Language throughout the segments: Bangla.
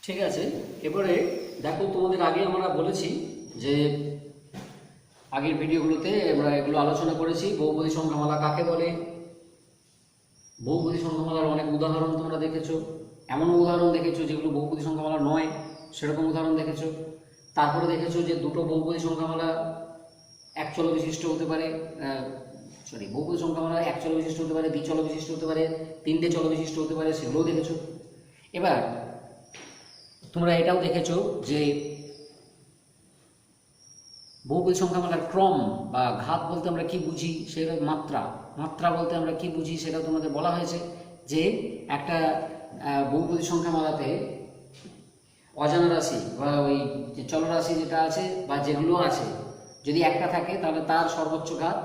ঠিক আছে। এবারে দেখো, তোমাদের আগে আমরা বলেছি যে আগের ভিডিওগুলোতে আমরা এগুলো আলোচনা করেছি, বহুপদী সংখ্যামালা কাকে বলে। বহুপদী সংখ্যামালার অনেক উদাহরণ তোমরা দেখেছো, এমন উদাহরণ দেখেছো যেগুলো বহুপদী সংখ্যামালা নয় সেরকম উদাহরণ দেখেছো। তারপরে দেখেছো যে দুটো বহুপদী সংখ্যামালা এক চল বিশিষ্ট হতে পারে, বহুপদী সংখ্যামালা এক চল বিশিষ্ট হতে পারে, দ্বিচল বিশিষ্ট হতে পারে, তিনটে চল বিশিষ্ট হতে পারে, সেগুলোও দেখেছো। এবার তোমরা এটাও দেখেছো যে বহুপদী সংখ্যামালার ক্রম বা ঘাত বলতে আমরা কি বুঝি, সেটা মাত্রা। মাত্রা বলতে আমরা কি বুঝি সেটা তোমাদের বলা হয়েছে যে একটা বহুপদী সংখ্যামালাতে অজানা রাশি বা ওই যে চলরাশি যেটা আছে বা যেগুলো আছে, যদি একটা থাকে তাহলে তার সর্বোচ্চ ঘাত,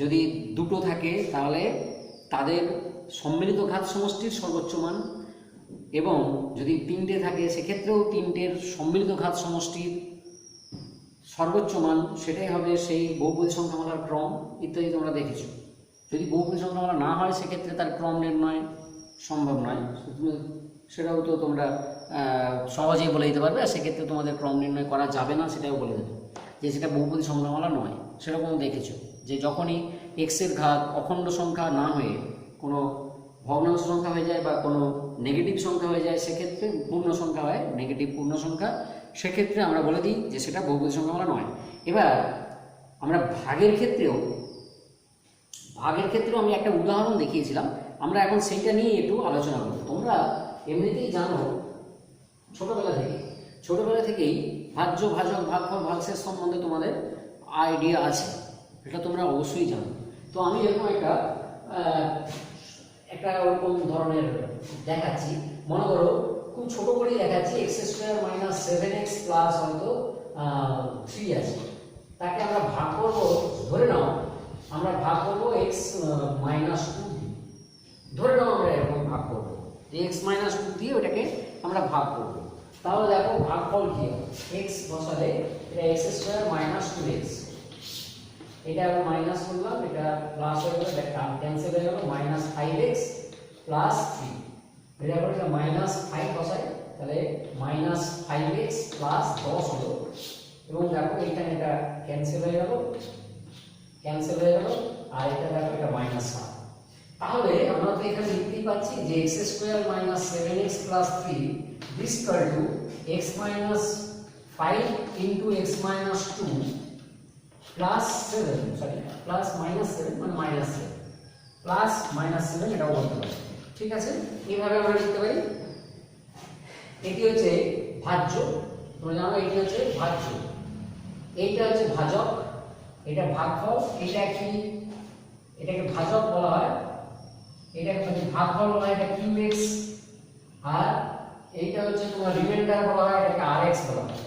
যদি দুটো থাকে তাহলে তাদের সম্মিলিত ঘাত সমষ্টির সর্বোচ্চ মান, এবং যদি তিনটে থাকে সেক্ষেত্রেও তিনটের সম্মিলিত ঘাত সমষ্টির সর্বোচ্চ মান, সেটাই হবে সেই বহুপদী সংখ্যামালার ক্রম ইত্যাদি তোমরা দেখেছো। যদি বহুপদী সংখ্যামালা না হয় সেক্ষেত্রে তার ক্রম নির্ণয় সম্ভব নয়, সেটাও তো তোমরা সহজেই বলে দিতে পারবে। আর সেক্ষেত্রে তোমাদের ক্রম নির্ণয় করা যাবে না সেটাও বলে দেবে যে সেটা বহুপদী সংখ্যামালা নয়। সেরকম দেখেছো যে যখনই এক্সের ঘাত অখণ্ড সংখ্যা না হয়ে কোনো ভগ্নাংশ সংখ্যা হয়ে যায় বা কোনো নেগেটিভ সংখ্যা হয়ে যায়, সেক্ষেত্রে পূর্ণ সংখ্যা হয়, নেগেটিভ পূর্ণ সংখ্যা, সেক্ষেত্রে আমরা বলে দিই যে সেটা বহুপদী সংখ্যামালা নয়। এবার আমরা ভাগের ক্ষেত্রেও আমি একটা উদাহরণ দেখিয়েছিলাম, আমরা এখন সেইটা নিয়ে একটু আলোচনা করব। তোমরা এমনিতেই জানো ছোটবেলা থেকেই ভাজ্য, ভাজক, ভাগফল, ভাগশেষ সম্বন্ধে তোমাদের আইডিয়া আছে, এটা তোমরা অবশ্যই জানো। তো আমি এরকম একটা ওরকম ধরনের দেখাচ্ছি, মনে করো খুব ছোট করেই দেখাচ্ছি, x square minus 7x plus হয়তো 3 আছে, তাকে আমরা ভাগ করব, ধরে নাও আমরা ভাগ করবো এক্স মাইনাস 2, ধরে নাও আমরা এরকম ভাগ করবো যে এক্স মাইনাস 2 দিয়ে ওটাকে আমরা ভাগ করবো। তাহলে দেখো ভাগফল কি হবে, এক্স বসালে এটা এক্স স্কোয়ার মাইনাস 2x, এটা আমরা মাইনাস করলাম, এটা প্লাস হয়ে গেল, এটা ক্যান্সেল হয়ে গেল, মাইনাস 5x প্লাস 3, এটা করে এটা মাইনাস 5 বসাই, তাহলে মাইনাস 5x প্লাস 10 হলো, এবং দেখো এখানে এটা ক্যান্সেল হয়ে গেল, আর এটা দেখো এটা মাইনাস 7। তাহলে আমরা তো এখানে লিখতেই পাচ্ছি যে x square minus 7x plus 3 this equal to x minus 5 into x minus 2 plus 7, sorry plus minus 7 মানে মাইনাস 7 প্লাস মাইনাস 7, এটাও বলতে পারি। ঠিক আছে, এইভাবে আমরা লিখতে পারি। এটি হচ্ছে ভাজ্য, তোমরা জানো এটি হচ্ছে ভাজ্য, এইটা হচ্ছে ভাজক, এটা ভাগফল, এটাকে ভাজক বলা হয়, এটাকে যদি ভাগফল বলা হয় এটা qx, আর এইটা হচ্ছে তোমার রিমাইন্ডার বলা হয়, এটাকে rx বলা হয়।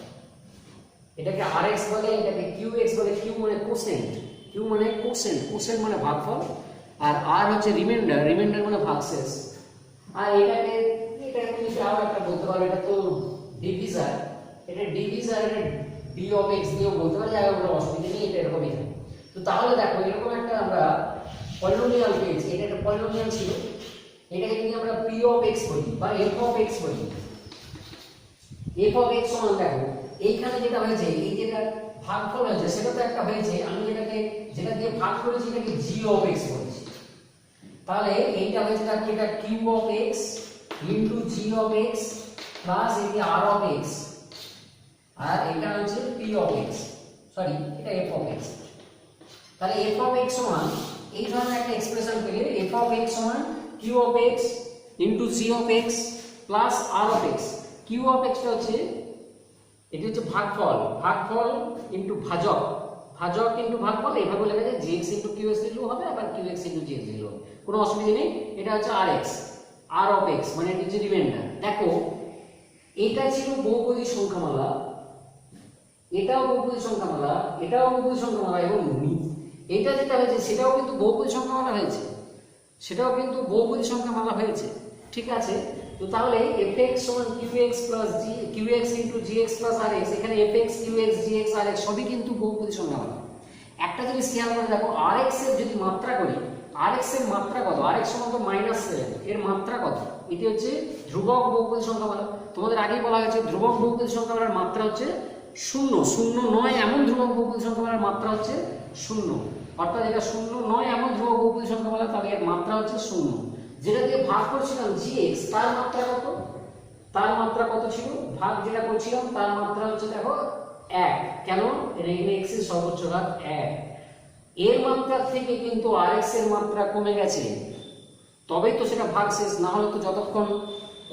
এটাকে rx বলে, এটাকে qx বলে। q মানে কোসেন্ট, কোসেন্ট মানে ভাগফল, আর r হচ্ছে রিমাইন্ডার মানে ভাগশেষ। আর এটা তুমি যাও একটা বলতে পারো, এটা তো ডিভিজার, এটা d of x দিয়েও বলতে পারি, আর ওটা অসুবিধা নেই, এটা এরকমই থাকে। তো তাহলে দেখো এরকম একটা আমরা পলিনোমিয়াল পেয়েছি, এটা একটা পলিনোমিয়াল ছিল, এটাকে যদি আমরা p of x বলি বা f of x বলি, f of x সমান দেখো এইখানে যেটা হয়েছে, এই যেটা ভাগফল হয়েছে সেটা তো একটা হয়েছে, আমি যেটা দিয়ে ভাগ করেছি এটাকে g of x বলেছি। তাহলে এইটা হয়েছে দেখো এটা q of x into g of x plus এই r of x, আর এটা হচ্ছে p of x, সরি এটা f of x। তাহলে f of x সমান এই ধরনের একটা এক্সপ্রেশন পেলে f of x সমান q of x into g of x plus r of x। q of x টা হচ্ছে, এটা হচ্ছে ভাগফল ইনটু ভাজক ইনটু ভাগফল, এইভাবে লেখা যায় gx ইনটু qx লিখলেও হবে, আবার qx ইনটু gx লিখলেও হবে, কোনো অসুবিধা নেই। এটা হচ্ছে r of x মানে এটা হচ্ছে রিমাইন্ডার। দেখো এটা ছিল বহুপদী সংখ্যামালা, এটাও বহুপদী সংখ্যামালা, এবং এটা যেটা হয়েছে সেটাও কিন্তু বহুপদী সংখ্যামালা হয়েছে, ঠিক আছে। তো তাহলে fx সমান qx into gx plus rx, এখানে fx qx gx rx সবই কিন্তু বহুপদী সংখ্যামালা। একটা জিনিস খেয়াল করে দেখো, rx এর যদি মাত্রা করি rx এর মাত্রা কত, rx সমান তো -7, এর মাত্রা কত, এটি হচ্ছে ধ্রুবক বহুপদী সংখ্যামালা। তোমাদের আগেই বলা হয়েছে ধ্রুবক বহুপদী সংখ্যামালার মাত্রা হচ্ছে 0, 0 নয় এমন ধ্রুবক বহুপদী সংখ্যামালার মাত্রা হচ্ছে 0, অর্থাৎ এটা 0 নয় এমন ধ্রুবক বহুপদী সংখ্যামালা, তাহলে এর মাত্রা হচ্ছে 0। যেটা দিয়ে ভাগ করছিলাম gx, তার মাত্রা কত, তার মাত্রা কত ছিল, ভাগ যেটা করছিলাম তার মাত্রা হচ্ছে দেখো 1, কেন এখানে x এর সর্বোচ্চ ঘাত 1, এর মাত্রা থেকে কিন্তু rx এর মাত্রা কমে গেছে, তবেই তো সেটা ভাগ শেষ, না হলে তো যতক্ষণ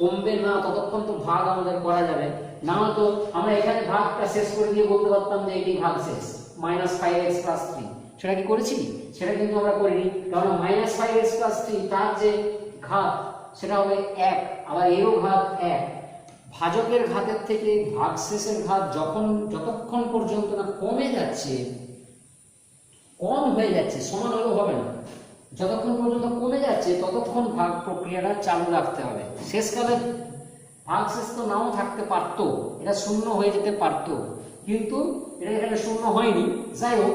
কমবে না ততক্ষণ তো ভাগ আমাদের করা যাবে না, হলে তো আমরা এখানে ভাগটা শেষ করে দিয়ে বলতে পারতাম যে এটি ভাগ শেষ -5x + 3, সেটা কি করেছি, সেটা কিন্তু আমরা করিনি, কারণ -5x + 3 তার যে ঘাত সেটা হবে 1, আবার এরও ঘাত 1, ভাজকের ঘাতের থেকে ভাগশেষের ঘাত যতক্ষণ পর্যন্ত না কমে যাচ্ছে, কম হয়ে যাচ্ছে, সমান হলেও হবে না, যতক্ষণ পর্যন্ত কমে যাচ্ছে ততক্ষণ ভাগ প্রক্রিয়াটা চালু রাখতে হবে। শেষকালে ভাগশেষ তো নাও থাকতে পারতো, এটা 0 হয়ে যেতে পারতো, কিন্তু এটা এখানে 0 হয়নি। যাই হোক,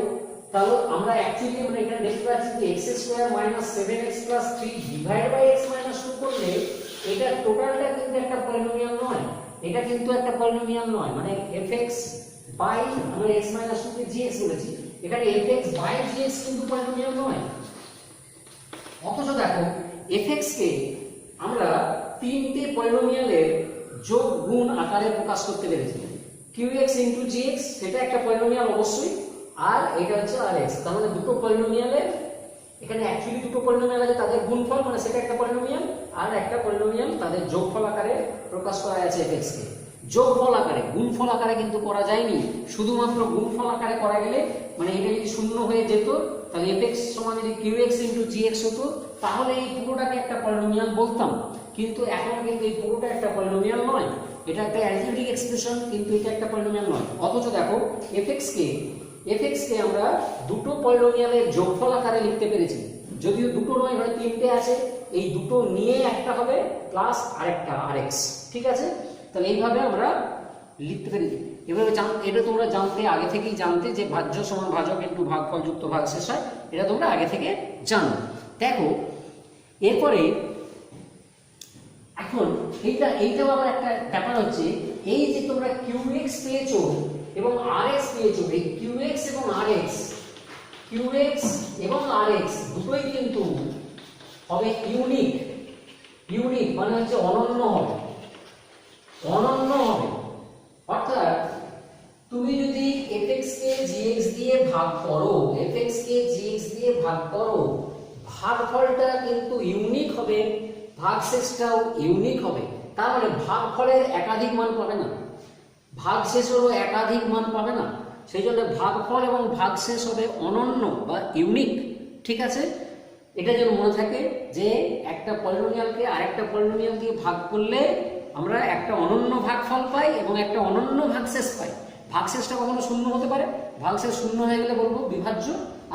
তাহলে আমরা অ্যাকচুয়ালি আমরা এখানে দেখতে পাচ্ছি যে x² - 7x + 3 / x - 2 করলে এটা টোটালটা কিন্তু একটা পলিনোমিয়াল নয়, এটা কিন্তু একটা পলিনোমিয়াল নয়, মানে fx বাই আমরা x - 2 কে gx বলেছি, এখানে fx বাই gx কিন্তু পলিনোমিয়াল নয়। অথচ দেখো fx কে আমরা তিনটে পলিনোমিয়ালের যোগ গুণ আকারে প্রকাশ করতে পেরেছি, qx * gx সেটা একটা পলিনোমিয়াল অবশ্যই, আর এটা হচ্ছে rx, তার মানে দুটো পলিনোমিয়ালের, এখানে অ্যাকচুয়ালি দুটো পলিনোমিয়াল আছে তাদের গুণফল, মানে সেটা একটা পলিনোমিয়াল, আর একটা পলিনোমিয়াল তাদের যোগফল আকারে প্রকাশ করা আছে fx কে। যোগফল আকারে, গুণফল আকারে কিন্তু করা যায়নি, শুধুমাত্র গুণফল আকারে করা গেলে, মানে এটা যদি 0 হয়ে যেত তাহলে fx সমান যদি qx * gx হতো, তাহলে এই পুরোটাকে একটা পলিনোমিয়াল বলতাম, কিন্তু এখন কিন্তু এই পুরোটা একটা পলিনোমিয়াল নয়, এটা একটা অ্যালজেব্রিক এক্সপ্রেশন, কিন্তু এটা একটা পলিনোমিয়াল নয়। অথচ দেখো fx কে আমরা দুটো পলিনোমিয়ালের যোগফল আকারে লিখতে পেরেছি, যদিও দুটো নয়, মানে তিনটে আছে, এই দুটো নিয়ে একটা হবে প্লাস আরেকটা rx, ঠিক আছে, তাহলে এইভাবে আমরা লিখতে পেরেছি। এভাবে এটা তোমরা জানতে, আগে থেকেই জানতে যে ভাজ্য সমান ভাজক ইনটু ভাগফল যুক্ত ভাগশেষ হয়, এটা তোমরা আগে থেকে জানো। দেখো এরপরে এখন এইটাও আবার একটা ব্যাপার হচ্ছে, এই যে তোমরা qx পেয়েছো এবং rx পেয়েছো, এই qx এবং rx দুটোই কিন্তু হবে ইউনিক, মানে হচ্ছে অনন্য হবে, অর্থাৎ তুমি যদি fx কে gx দিয়ে ভাগ করো, ভাগফলটা কিন্তু ইউনিক হবে, ভাগশেষটাও ইউনিক হবে, তার মানে ভাগফলের একাধিক মান পাবে না, ভাগশেষেরও একাধিক মান পাবে না, সেই জন্য ভাগফল এবং ভাগশেষ হবে অনন্য বা ইউনিক, ঠিক আছে। এটা যেন মনে থাকে যে একটা পলিনোমিয়ালকে আরেকটা পলিনোমিয়াল দিয়ে ভাগ করলে আমরা একটা অনন্য ভাগফল পাই এবং একটা অনন্য ভাগশেষ পাই। ভাগশেষটা কখনো 0 হতে পারে, ভাগশেষ 0 হয়ে গেলে বলবো বিভাজ্য,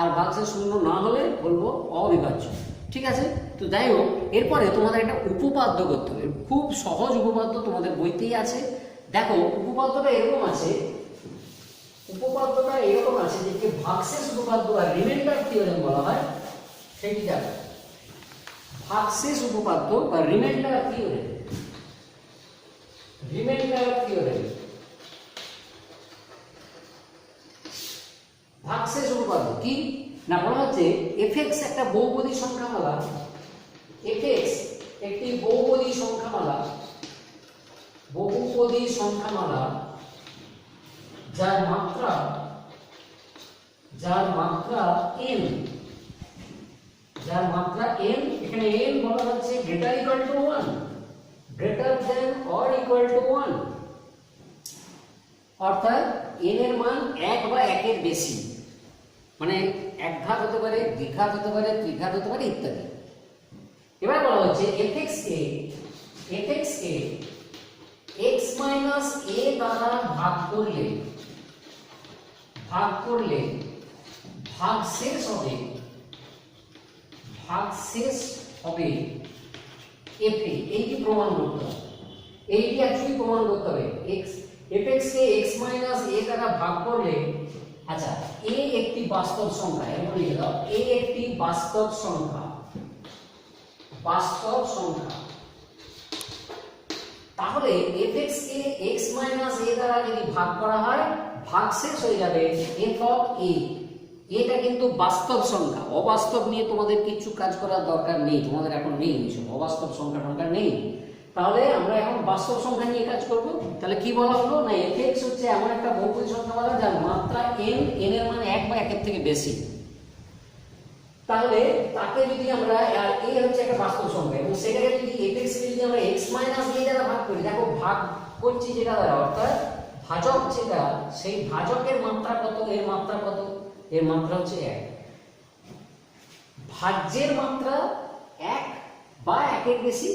আর ভাগশেষ 0 না হলে বলবো অবিভাজ্য, ঠিক আছে। তো যাই হোক, এরপরে তোমাদের একটা উপপাদ্য করতে হবে, খুব সহজ উপপাদ্য, তোমাদের বইতেই আছে। দেখো উপপাদ্যটা এরকম আছে, যে ভাগশেষ উপপাদ্য আর রিমাইন্ডার থিওরেম বলা হয়, সেটি দেখো ভাগশেষ উপপাদ্য বা রিমাইন্ডার থিওরেম। ভাগশেষ উপপাদ্য কি না, বলা হচ্ছে fx একটা বহুপদী সংখ্যামালা, fx একটি বহুপদী সংখ্যামালা যার মাত্রা n, এখানে n বলা হচ্ছে greater than or equal to 1, অর্থাৎ n এর মান 1 বা 1 এর বেশি, মানে এক ঘাত হতে পারে, দ্বিঘাত হতে পারে, ত্রিঘাত হতে পারে ইত্যাদি। এবার বলা হচ্ছে fx কে x - a দ্বারা ভাগ করলে ভাগশেষ হবে f a। এইটি প্রমাণ করতে হবে, fx কে x - a দ্বারা ভাগ করলে, আচ্ছা এ একটি বাস্তব সংখ্যা, এরকম লিখে দাও, এ একটি বাস্তব সংখ্যা, বাস্তব সংখ্যা। তাহলে fx K x minus a দ্বারা যদি ভাগ করা হয়, ভাগশেষ হয়ে যাবে f অফ a। এটা কিন্তু বাস্তব সংখ্যা, অবাস্তব নিয়ে তোমাদের কিছু কাজ করার দরকার নেই, তোমাদের এখন নেই এসব অবাস্তব সংখ্যা টংখ্যা নেই। তাহলে আমরা এখন বাস্তব সংখ্যা নিয়ে কাজ করব। তাহলে কি বলা হলো না, fx হচ্ছে এমন একটা বহুপদী সংখ্যা বলা যার মাত্রা n, n এর মানে 1 বা 1 এর থেকে বেশি। তাহলে তাকে যদি আমরা, আর a হচ্ছে একটা বাস্তব সংখ্যা, এবং সেটাকে যদি fx কে যদি আমরা x মাইনাস a দ্বারা ভাগ করি, দেখো ভাগ করছি যেটা দ্বারা, অর্থাৎ ভাজক যেটা, সেই ভাজকের মাত্রা কত, এর মাত্রা কত, এর মাত্রা হচ্ছে 1। ভাজ্যের মাত্রা 1 বা 1 এর বেশি,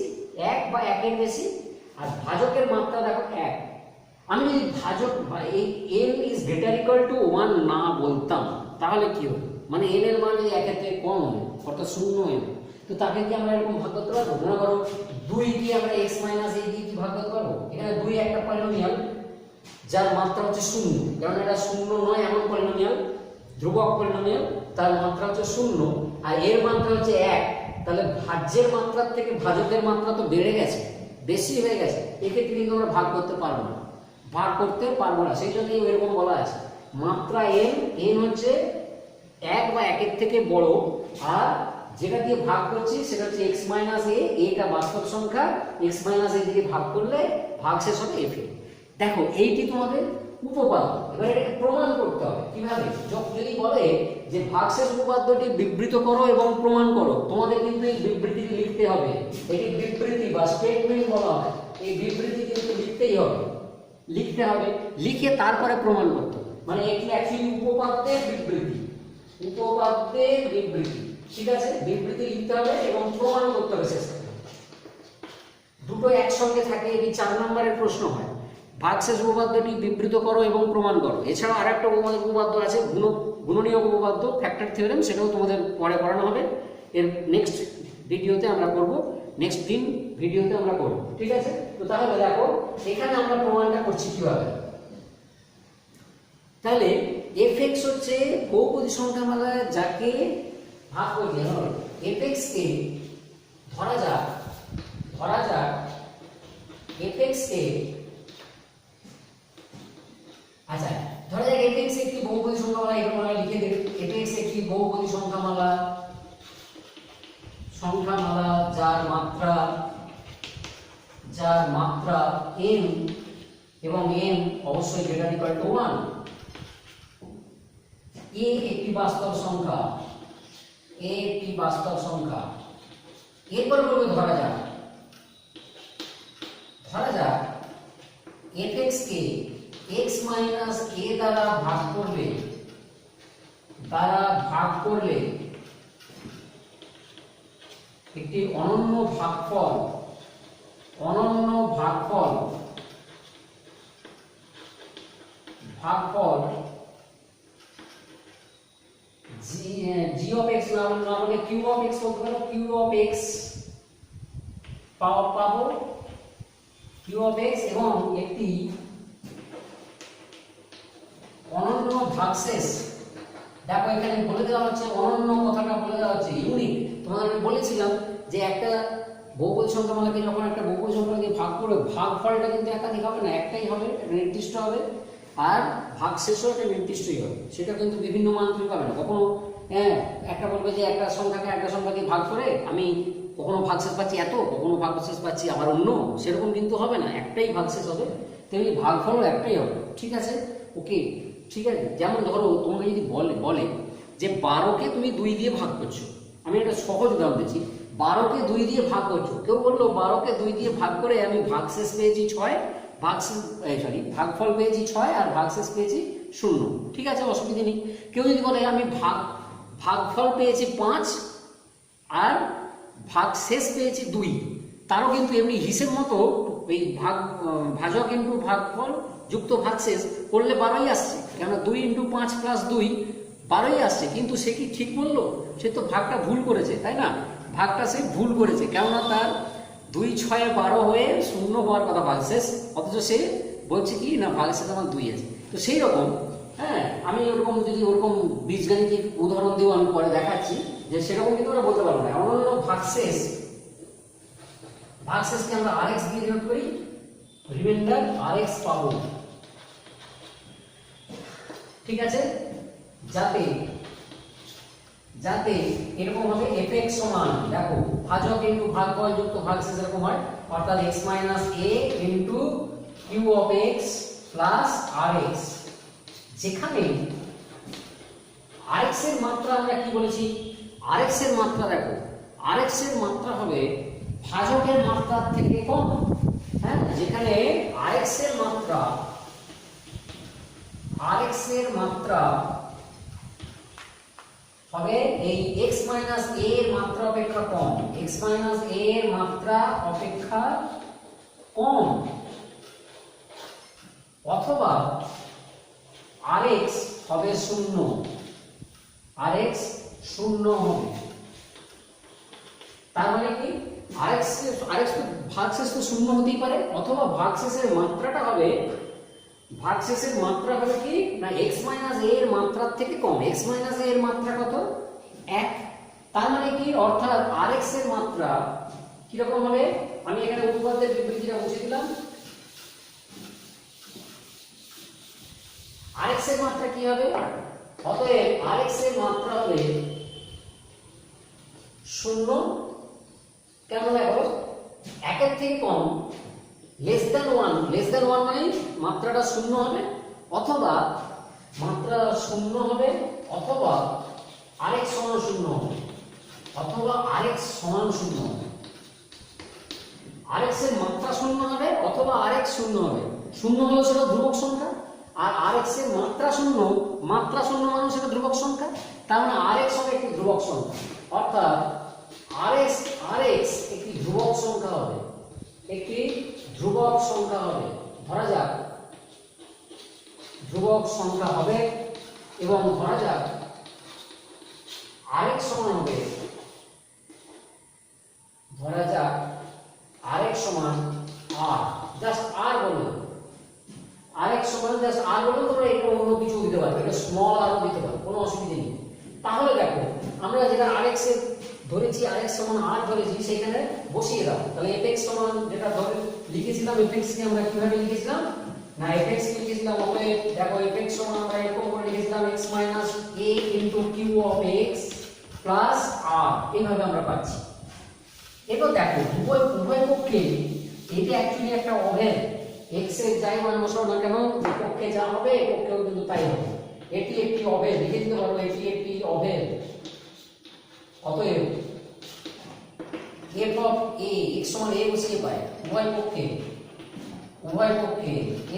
1 বা 1 এর বেশি, আর ভাজকের মাত্রা দেখো 1। আমি যদি ভাজক এই n is greater equal to 1 না বলতাম, তাহলে কি হতো, মানে n এর মান যদি 1 এর থেকে কম হয়, অর্থাৎ 0 হয়, তো তাকে কি আমরা এরকম ভাগ করতে পারবো? মনে করো 2 দিয়ে আমরা x মাইনাস a দিয়ে কি ভাগ করতে পারবো? এখানে 2 একটা পলিনোমিয়াল যার মাত্রা হচ্ছে 0, কারণ এটা 0 নয় এমন পলিনোমিয়াল, ধ্রুবক পলিনোমিয়াল, তার মাত্রা হচ্ছে 0 আর এর মাত্রা হচ্ছে 1। তাহলে ভাজ্যের মাত্রার থেকে ভাজকের মাত্রা তো বেড়ে গেছে, বেশি হয়ে গেছে, এক্ষেত্রে কিন্তু আমরা ভাগ করতে পারবো না, ভাগ করতে পারবো না। সেই জন্যই এরকম বলা আছে মাত্রা n হচ্ছে 1 বা 1 এর থেকে বড়, আর যেটা দিয়ে ভাগ করছি সেটা হচ্ছে x মাইনাস a, এটা বাস্তব সংখ্যা, x মাইনাস a দিয়ে ভাগ করলে ভাগশেষ হবে f। দেখো এইটি তোমাদের উপপাদ্য, এবার এটাকে প্রমাণ করতে হবে কিভাবে। যদি বলে যে ভাগশেষ উপপাদ্যটি বিবৃত করো এবং প্রমাণ করো, তোমাদের কিন্তু এই বিবৃতিটি লিখতে হবে। এটি বিবৃতি বা স্টেটমেন্ট বলা হয়, এই বিবৃতি কিন্তু লিখতেই হবে, লিখতে হবে, লিখে তারপরে প্রমাণ করতে হবে। মানে এটি অ্যাকচুয়ালি উপপাদ্যের বিবৃতি, উপপাদ্যের বিবৃতি, ঠিক আছে। বিবৃতি লিখতে হবে এবং প্রমাণ করতে হবে শেষে, দুটো একসঙ্গে থাকে। এটি 4 নম্বরের প্রশ্ন হয়, ভাগশেষ উপপাদ্যটি বিবৃত করো এবং প্রমাণ করো। এছাড়াও আরেকটা উপপাদ্য আছে গুণনীয়ক উপপাদ্য, ফ্যাক্টর থিওরেম, সেটাও তোমাদের পরে পড়ানো হবে। এর নেক্সট ভিডিওতে আমরা করব, নেক্সট দিন ভিডিওতে আমরা করব, ঠিক আছে। তো তাহলে দেখো এখানে আমরা প্রমাণটা করছি কিভাবে। তাহলে fx হচ্ছে বহুপদী সংখ্যামালা যাকে ভাগ করতে হবে। fx কে ধরা যাক fx কে, আচ্ছা ধরা যাক fx একটি বহুপদী সংখ্যামালা, এরকম আমরা লিখে দেব fx একটি বহুপদী সংখ্যামালা যার মাত্রা n এবং n অবশ্যই গ্রেটার ইকুয়াল টু 1। a একটি বাস্তব সংখ্যা, a একটি বাস্তব সংখ্যা। এরপর বলবো ধরা যাক fx K x minus a দ্বারা ভাগ করলে একটি অনন্য ভাগফল g of x না বলে q of x বলতে পারো, q of x পাবো q of x, এবং একটি অনন্য ভাগশেষ। দেখো এখানে বলে দেওয়া হচ্ছে, অনন্য কথাটা বলে দেওয়া হচ্ছে, ইউনিক। তোমাদের আমি বলেছিলাম যে একটা বহুপদী সংখ্যামালাকে যখন একটা বহুপদী সংখ্যাকে ভাগ করবে, ভাগফলটা কিন্তু একাধিক হবে না, একটাই হবে, নির্দিষ্ট হবে, আর ভাগশেষও একটা নির্দিষ্টই হবে। সেটা কিন্তু বিভিন্ন মান তুমি পাবে না। কখনো একটা বলবে যে একটা সংখ্যাকে একটা সংখ্যাকে ভাগ করে আমি কখনো ভাগশেষ পাচ্ছি এত, কখনো ভাগশেষ পাচ্ছি আবার অন্য, সেরকম কিন্তু হবে না, একটাই ভাগশেষ হবে, তেমনি ভাগফলও একটাই হবে, ঠিক আছে। ওকে, ঠিক আছে। যেমন ধরো তোমাকে যদি বলে যে 12কে তুমি 2 দিয়ে ভাগ করছো, আমি একটা সহজ উদাহরণ দিচ্ছি, 12কে 2 দিয়ে ভাগ করছো, কেউ বললো 12কে 2 দিয়ে ভাগ করে আমি ভাগশেষ পেয়েছি 6, ভাগফল পেয়েছি 6 আর ভাগশেষ পেয়েছি 0, ঠিক আছে, অসুবিধা নেই। কেউ যদি বলে আমি ভাগফল পেয়েছি 5 আর ভাগশেষ পেয়েছি 2, তারও কিন্তু এমনি হিসেব মতো এই ভাজক ইন্টু ভাগফল যুক্ত ভাগশেষ করলে 12ই আসছে, কেননা 2 × 5 + 2 12ই আসছে। কিন্তু সে কি ঠিক বললো? সে তো ভাগটা ভুল করেছে, তাই না? ভাগটা সে ভুল করেছে, কেননা তার 2 × 6 = 12 হয়ে 0 হওয়ার কথা ভাগশেষ, অথচ সে বলছে কি না ভাগশেষ আমার 2 আছে। তো সেই রকম হ্যাঁ, আমি ওরকম যদি ওরকম বীজগাণিতিক উদাহরণ দিয়েও আমি পরে দেখাচ্ছি, যে সেরকম কিন্তু ওরা বলতে পারবো না। এমন হলো ভাগশেষকে আমরা আরএক্স দিয়ে ডিনোট করি, রিমাইন্ডার আরএক্স পাবো। ঠিক আছে, যাতে যাতে এরকম হবে fx সমান, দেখো ভাজক ইনটু ভাগফল যুক্ত ভাগশেষ এরকম হয়, অর্থাৎ x minus a into q of x plus rx, যেখানে rx এর মাত্রা আমরা কি বলেছি, rx এর মাত্রা দেখো, rx এর মাত্রা হবে ভাজকের মাত্রার থেকে কম। হ্যাঁ, যেখানে rx এর মাত্রা হবে এই x মাইনাস a এর মাত্রা অপেক্ষা কম, x মাইনাস a এর মাত্রা অপেক্ষা কম, অথবা rx হবে 0, rx 0 হবে। তার মানে কি rx তো ভাগশেষ তো 0 হতেই পারে, অথবা ভাগশেষের মাত্রাটা হবে, ভাগশেষের মাত্রা হবে কি না x মাইনাস a এর মাত্রার থেকে কম। x মাইনাস a এর মাত্রা কত, 1। তার মানে কি, অর্থাৎ rx এর মাত্রা কি রকম হবে, আমি এখানে উপপাদ্যের বিবৃতিটা মুছে দিলাম। rx এর মাত্রা কি হবে, অতএব rx এর মাত্রা হবে 0, কেন দেখো 1 এর থেকে কম, লেস দ্যান 1 মানে মাত্রাটা 0 হবে, অথবা মাত্রা 0 হবে, অথবা rx সমান 0 হবে, অথবা rx সমান 0 হবে। rx এর মাত্রা 0 হবে, অথবা rx 0 হবে। 0 হলো সেটা ধ্রুবক সংখ্যা, আর rx এর মাত্রা 0 মানে সেটা ধ্রুবক সংখ্যা, তার মানে rx হবে একটি ধ্রুবক সংখ্যা, অর্থাৎ rx একটি ধ্রুবক সংখ্যা হবে, একটি ধ্রুবক সংখ্যা হবে। ধরা যাক ধ্রুবক সংখ্যা হবে, এবং ধরা যাক rx সমান হবে, ধরা যাক rx সমান r, জাস্ট r বলো, rx সমান জাস্ট r বলো, তোমরা এটা অন্য কিছু দিতে পারবে, এটা স্মল r দিতে পারবে, কোনো অসুবিধা নেই। তাহলে দেখো আমরা যেটা rx এর ধরেছি, rx সমান r ধরেছি, সেখানে বসিয়ে দাও। তাহলে fx সমান যেটা ধরে লিখেছিলাম, fx কে আমরা কিভাবে লিখেছিলাম না, fx কে লিখেছিলাম, অতএব দেখো fx সমান আমরা এরকম করে লিখেছিলাম x minus a into q of x plus r, এইভাবে আমরা পাচ্ছি। এবার দেখো উভয় পক্ষে এটা অ্যাকচুয়ালি একটা অভেদ, x এর যাই মান বসাও না কেন, পক্ষে যা হবে পক্ষেও কিন্তু তাই হবে, এটি একটি অভেদ, লিখে দিতে পারবো এটি একটি অভেদ। অতএব f অফ a, x সমান a বসিয়ে পাই, উভয় পক্ষে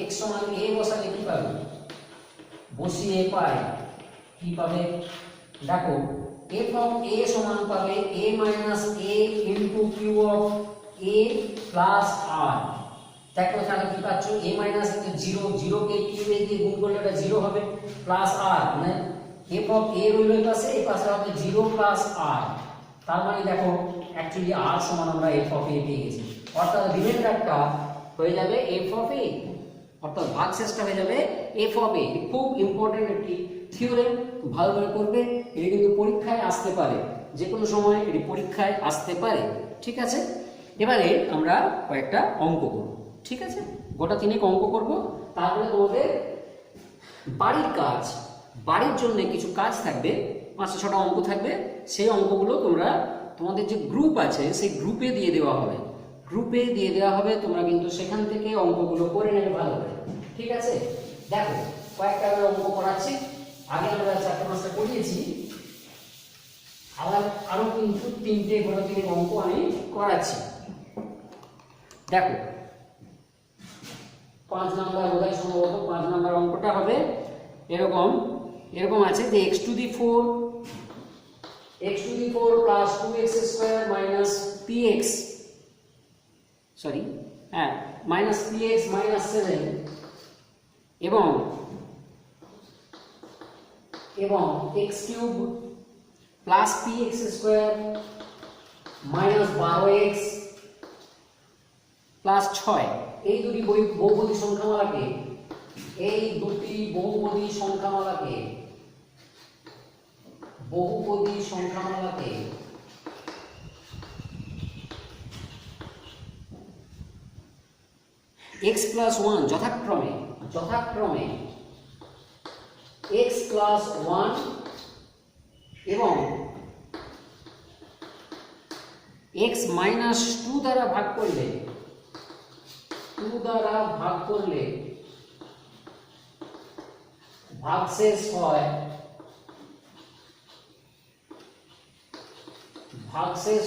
x সমান a বসালে কি পাবে, বসিয়ে পাই কি পাবে, দেখো f অফ a সমান পাবে a minus a into q of a plus r। দেখো এখানে কি পাচ্ছ, a মাইনাস 0 কে q এ দিয়ে গুণ করলে এটা 0 হবে, প্লাস r, মানে f অফ a রইল এই পাশে, এই পাশে হবে 0 প্লাস r। তার মানে দেখো অ্যাকচুয়ালি r সমান আমরা f অফ a পেয়ে গেছি, অর্থাৎ রিমাইন্ডারটা হয়ে যাবে f অফ a, অর্থাৎ ভাগশেষটা হয়ে যাবে f অফ a। খুব ইম্পর্টেন্ট একটি থিওরেম, ভালোভাবে করবে, এটা কিন্তু পরীক্ষায় আসতে পারে, যে কোনো সময় এটি পরীক্ষায় আসতে পারে। ঠিক আছে, এবারে আমরা কয়েকটা অঙ্ক করব। ঠিক আছে, গোটা 3 অঙ্ক করব, তারপরে তোমাদের বাড়ির কাজ, বাড়ির জন্য কিছু কাজ থাকবে, 5-6টা অঙ্ক থাকবে, সেই অঙ্কগুলো তোমরা তোমাদের যে গ্রুপ আছে সেই গ্রুপে দিয়ে দেওয়া হবে, তোমরা কিন্তু সেখান থেকে অঙ্কগুলো করে নেবে ভালো করে। ঠিক আছে, দেখো কয়েকটা আমি অঙ্ক করাচ্ছি, আগে আমরা 4-5টা করিয়েছি, আরো কিন্তু 3 অঙ্ক আমি করাচ্ছি। দেখো 5 নাম্বার বোধহয় সম্ভবত 5 নাম্বার অঙ্কটা হবে এরকম আছে যে x two the 4 plus 2x square minus px, minus px minus 7 এবং x cube plus px square minus 12x plus 6, এই দুটি বহুপদী সংখ্যামালাকে এই দুটি বহুপদী সংখ্যামালাকে x প্লাস 1 যথাক্রমে x প্লাস 1 এবং x মাইনাস 2 দ্বারা ভাগ করলে ভাগশেষ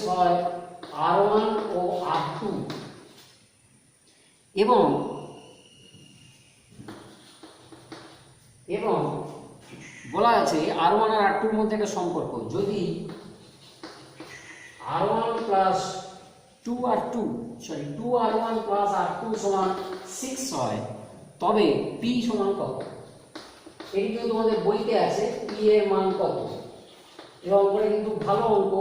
হয় R1 ও R2 এবং বলা আছে R1 আর R2 এর মধ্যে একটা সম্পর্ক, যদি R1 plus 2R1 plus R2 সমান 6 হয়, তবে P সমান কত? এটি কিন্তু তোমাদের বইতে আছে P এর মান কত। এই অঙ্কটা কিন্তু ভালো অঙ্ক,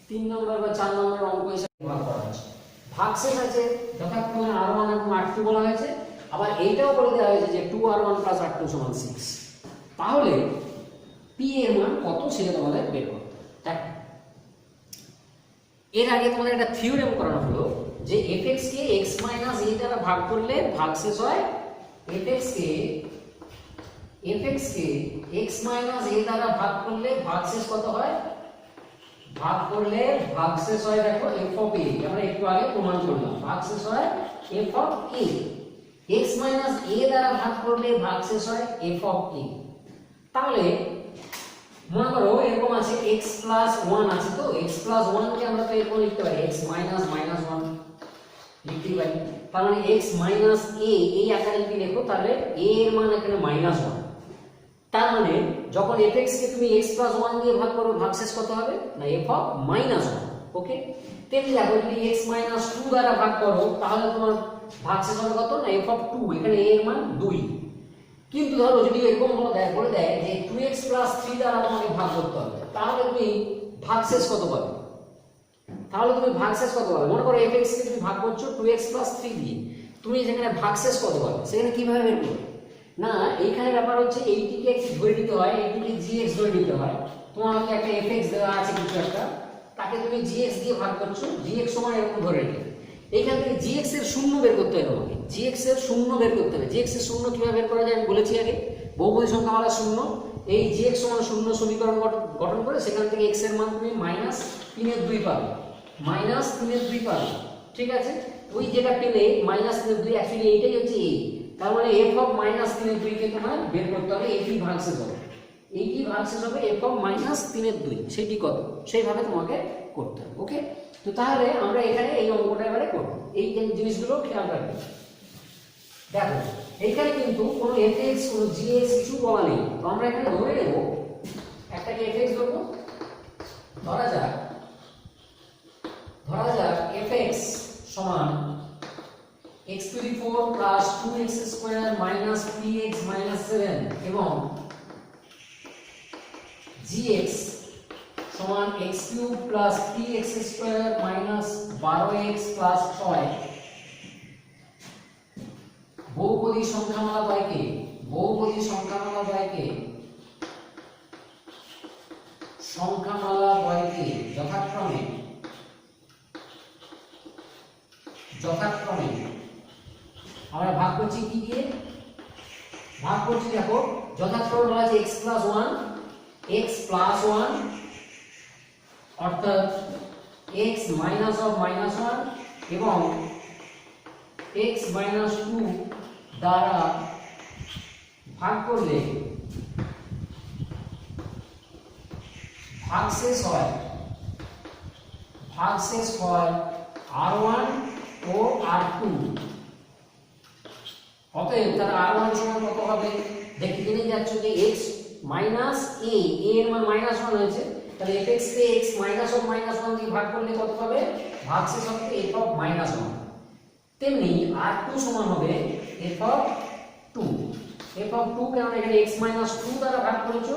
3 নম্বর বা 4 নম্বরের অঙ্ক হিসেবে ব্যবহার করা হচ্ছে। ভাগশেষ আছে যথাক্রমে R1 এবং R2 বলা হয়েছে, আবার এইটাও বলে দেওয়া হয়েছে যে 2R1 প্লাস R2 সমান 6। তাহলে P এর মান কত সেটা তোমাদের বের করতে হবে। তাই এর আগে তোমাদের একটা থিওরেম করানো হলো যে fx K x minus a দ্বারা ভাগ করলে ভাগশেষ হয়, fx K x minus a দ্বারা ভাগ করলে ভাগশেষ কত হয়? ভাগশেষ হয় দেখো f অফ a, আমরা একটু আগে প্রমাণ করলাম, ভাগশেষ হয় f of a। x minus a দ্বারা ভাগ করলে ভাগশেষ হয় f অফ a। তাহলে মনে করো এরকম আছে x প্লাস 1 আছে, তো x প্লাস 1 কে আমরা তো এরকম লিখতে পারি x মাইনাস 1 লিখতে পারি। তার মানে x মাইনাস a এই আকারে যদি লেখো তাহলে a এর মান এখানে -1। তার মানে যখন fx কে তুমি x প্লাস 1 দিয়ে ভাগ করো ভাগশেষ কত হবে? না f অফ -1। ওকে, তেমনি দেখো যদি x মাইনাস 2 দ্বারা ভাগ করো তাহলে তোমার ভাগশেষ হবে কত? না f অফ 2, এখানে a এর মান 2। কিন্তু ধরো যদি এরকম বলে দেয় যে 2x প্লাস 3 দ্বারা তোমাকে ভাগ করতে হবে, তাহলে তুমি ভাগশেষ কত পাবে? মনে করো fx কে তুমি ভাগ করছো 2x প্লাস 3 দিয়ে, তুমি যেখানে ভাগশেষ কত পাবে সেখানে কিভাবে বের করবে? না, এইখানে ব্যাপার হচ্ছে এইটিকে একটু ধরে নিতে হয়, এইটিকে gx ধরে নিতে হয়। তোমার হাতে একটা fx দেওয়া আছে কিছু একটা, তাকে তুমি gx দিয়ে ভাগ করছো, gx সমান এরকম ধরে নিতে। এইখান থেকে gx এর শূন্য বের করতে হবে তোমাকে, gx এর শূন্য কিভাবে বের করা যায় আমি বলেছি আগে, বহুপদী সংখ্যামালা শূন্য। এই gx সমান শূন্য সমীকরণ গঠন করে সেখান থেকে x এর মান তুমি -3/2 পাবে, -3/2 ঠিক আছে? ওই যেটা পেলে -3/2, অ্যাকচুয়ালি এইটাই হচ্ছে a। তার মানে f অফ -3/2 কে তোমার বের করতে হবে, এইটি ভাগশেষ হবে f অফ -3/2, সেটি কত সেইভাবে তোমাকে করতে হবে। ওকে, তো তাহলে আমরা এখানে এই অঙ্কটা এবারে করব, এই জিনিসগুলো খেয়াল রাখবে। দেখো এইখানে কিন্তু কোনো fx কোনো gx কিছু বলা নেই, তো আমরা এখানে ধরে নেব একটাকে fx ধরবো। ধরা যাক fx সমান x to the 4 plus 2x square minus 3x minus 7 এবং gx সমান x cube plus 3x square minus 12x plus 6। বহুপদী সংখ্যামালা দ্বয়কে যথাক্রমে আমরা ভাগ করছি কি দিয়ে? ভাগ করছি দেখো যথাক্রমে বলা আছে x প্লাস 1 অর্থাৎ x মাইনাস অফ -1 এবং x মাইনাস 2 দ্বারা ভাগ করলে ভাগশেষ হয় R1 ও R2। অতএব তার R1 সমান কত হবে? দেখতে জেনে যাচ্ছ যে x মাইনাস a এর মান -1 হয়েছে, তাহলে fx K x minus of -1 দিয়ে ভাগ করলে কত পাবে? ভাগশেষ হবে f অফ -1। তেমনি R2 সমান হবে f অফ 2। f অফ 2 কে আমরা এখানে x মাইনাস 2 দ্বারা ভাগ করেছো,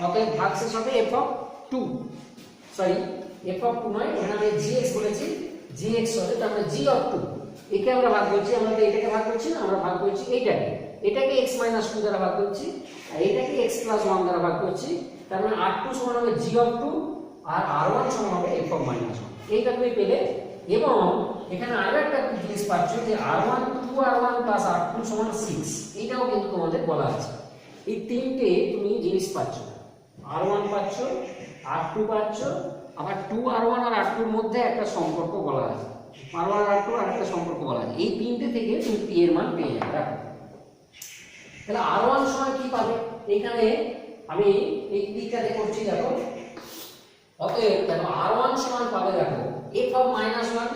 অতএব ভাগশেষ হবে f অফ 2। f অফ 2 নয়, এখানে আমি gx বলেছি, gx হবে, তার মানে g অফ 2 একে আমরা ভাগ করছি, আমরা তো এটাকে ভাগ করছি না, আমরা ভাগ করছি এইটাকে। এটাকে x মাইনাস 2 দ্বারা ভাগ করছি আর এটাকে x প্লাস 1 দ্বারা ভাগ করছি, তার মানে r2 সমান হবে g অফ 2 আর r1 সমান হবে f অফ মাইনাস 1। এইটা তুমি পেলে, এবং এখানে আরো একটা জিনিস পাচ্ছ যে r1 2r1 প্লাস r2 সমান 6, এটাও কিন্তু তোমাদের বলা আছে। এই তিনটে তুমি জিনিস পাচ্ছ, r1 পাচ্ছ, r2 পাচ্ছ, আবার 2r1 আর r2 এর মধ্যে একটা সম্পর্ক বলা আছে, r1 আর r2 আর একটা সম্পর্ক বলা আছে। এই তিনটে থেকে তুমি p এর মান পেয়ে যাবে। দেখো তাহলে r1 সমান কি পাবে, এখানে আমি এই দিকটাতে করছি, দেখো অতএব দেখো r1 সমান পাবে, দেখো f of minus 1,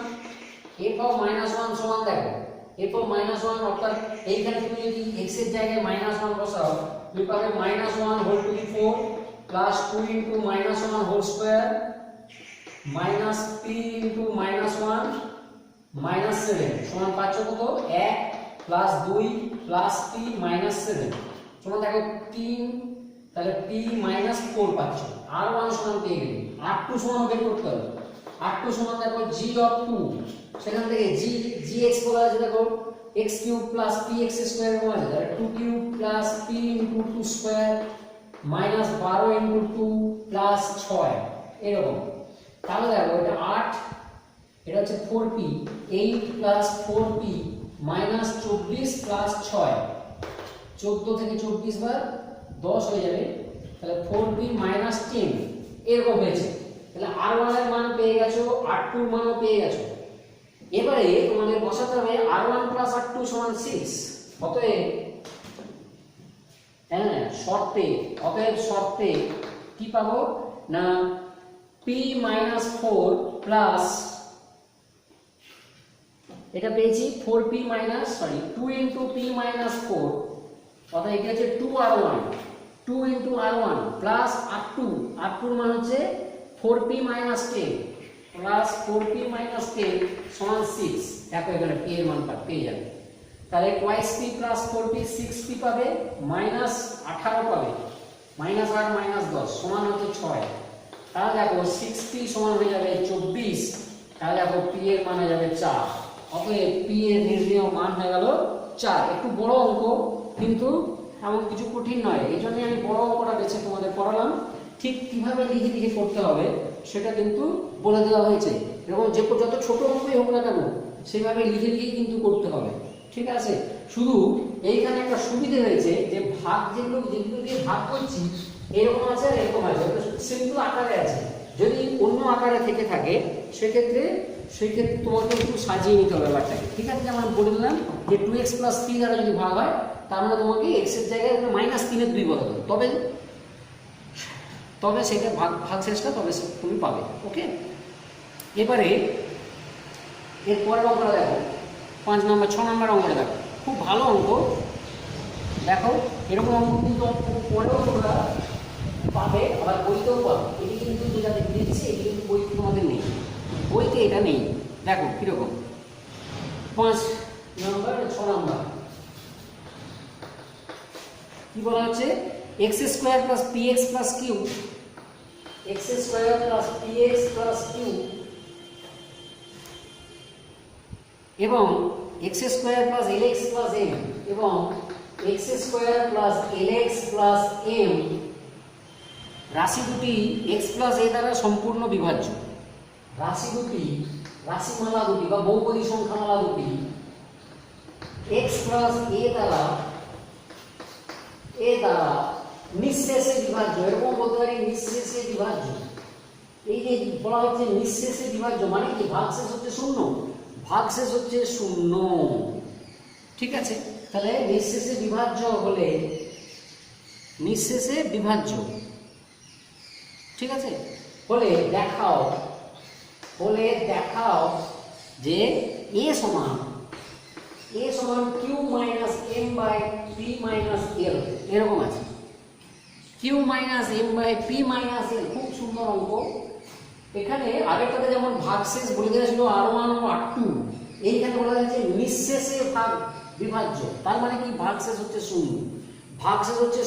f of minus 1 সমান দেখো f অফ মাইনাস 1, অর্থাৎ এইখানে তুমি যদি x এর জায়গায় মাইনাস 1 বসাও তুমি পাবে minus 1 whole to the 4 plus 2 into minus 1 whole square minus p into minus 1 minus 7 সমান পাচ্ছ কত, 1 প্লাস 2 প্লাস p মাইনাস 7 সমান দেখো 3, তাহলে p মাইনাস 4 পাচ্ছ। r1 সমান পেয়ে গেলে, r2 সমান বের করতে হবে। r2 সমান দেখো g অফ 2, সেখান থেকে gx বলা আছে, দেখো x cube plus px square বলা আছে, তাহলে 2 cube plus p into 2 square minus 12 into 2 plus 6 এরকম। তাহলে দেখো এটা 8, এটা হচ্ছে 4p, 8 plus 4p minus 24 plus 6, 14 থেকে 24 বার 10 হয়ে যাবে, তাহলে 4p মাইনাস 10 এরকম হয়েছে। তাহলে r1 এর মান পেয়ে গেছো, r2 এর মানও পেয়ে গেছো। এবারে তোমাদের বসাতে হবে r1 প্লাস r2 সমান 6। অতএব শর্তে কি পাবো না p মাইনাস 4 প্লাস এটা পেয়েছি 4p minus 2 into p minus 4, অর্থাৎ এটা হচ্ছে 2r1, 2 into r1 plus r2 এর মান হচ্ছে 4p minus 10 plus 4p minus 10 সমান 6। দেখো এখানে p এর মান পেয়ে যাবে, তাহলে twice p plus 4p 6p পাবে, মাইনাস 18 পাবে, মাইনাস 8 মাইনাস 10 সমান হচ্ছে 6। তাহলে দেখো 6p সমান হয়ে যাবে 24, তাহলে দেখো p এর মান হয়ে যাবে 4। অতএব p এর নির্ণেয় মান হয়ে গেল 4। একটু বড় অঙ্ক, কিন্তু এমন কিছু কঠিন নয়, এই জন্য আমি বড় অঙ্কটা বেছে তোমাদের পড়ালাম। ঠিক কিভাবে লিখে লিখে করতে হবে সেটা কিন্তু বলে দেওয়া হয়েছে, এরকম যে যত ছোট অঙ্কই হোক না কেন সেইভাবে লিখে লিখে কিন্তু করতে হবে, ঠিক আছে। শুধু এইখানে একটা সুবিধা হয়েছে যে ভাগ যেগুলো দিয়ে ভাগ করছি এরকম আছে আর এরকম আছে, সিম্পল আকারে আছে। যদি অন্য আকারে থেকে থাকে সেক্ষেত্রে তোমাকে একটু সাজিয়ে নিতে হবে ব্যাপারটাকে, ঠিক আছে। যেমন বলে দিলাম যে 2x প্লাস 3 দ্বারা যদি ভাগ হয় তার মানে তোমাকে x এর জায়গায় মাইনাস 3 এর 2 বসাতে হবে, তবে সেটা ভাগশেষটা তবে তুমি পাবে। ওকে, এবারে এর পরের অঙ্কটা দেখো, 6 নম্বর অঙ্কটা দেখো, খুব ভালো অঙ্ক। দেখো এরকম অঙ্ক কিন্তু পরেও তোমরা পাবে, আবার বইতেও পাবে। এটি কিন্তু যেটা দিচ্ছি এটি কিন্তু বইতে তোমাদের নেই, বইতে এটা নেই। দেখো কিরকম, 6 নম্বর কি বলা হচ্ছে, x square plus px plus q, x square plus px plus q এবং x square plus lx plus m এবং x square plus lx plus m রাশি দুটি x প্লাস a দ্বারা সম্পূর্ণ বিভাজ্য। রাশিমালা দুটি বা বহুপদী সংখ্যামালা দুটি x প্লাস a দ্বারা নিঃশেষে বিভাজ্য, এরকম বলতে পারি নিঃশেষে বিভাজ্য। এই যে বলা হচ্ছে নিঃশেষে বিভাজ্য মানে কি, ভাগশেষ হচ্ছে শূন্য, ভাগশেষ হচ্ছে শূন্য, ঠিক আছে। তাহলে নিঃশেষে বিভাজ্য হলে নিঃশেষে বিভাজ্য, ঠিক আছে, হলে দেখাও যে a সমান q minus m by p minus l, এরকম আছে q minus m by p minus l। খুব সুন্দর অঙ্ক। এখানে আগেরটাতে যেমন ভাগশেষ বলে দেওয়া ছিল r1 ও r2, এইখানে বলা হয়েছে নিঃশেষে বিভাজ্য, তার মানে কি ভাগশেষ হচ্ছে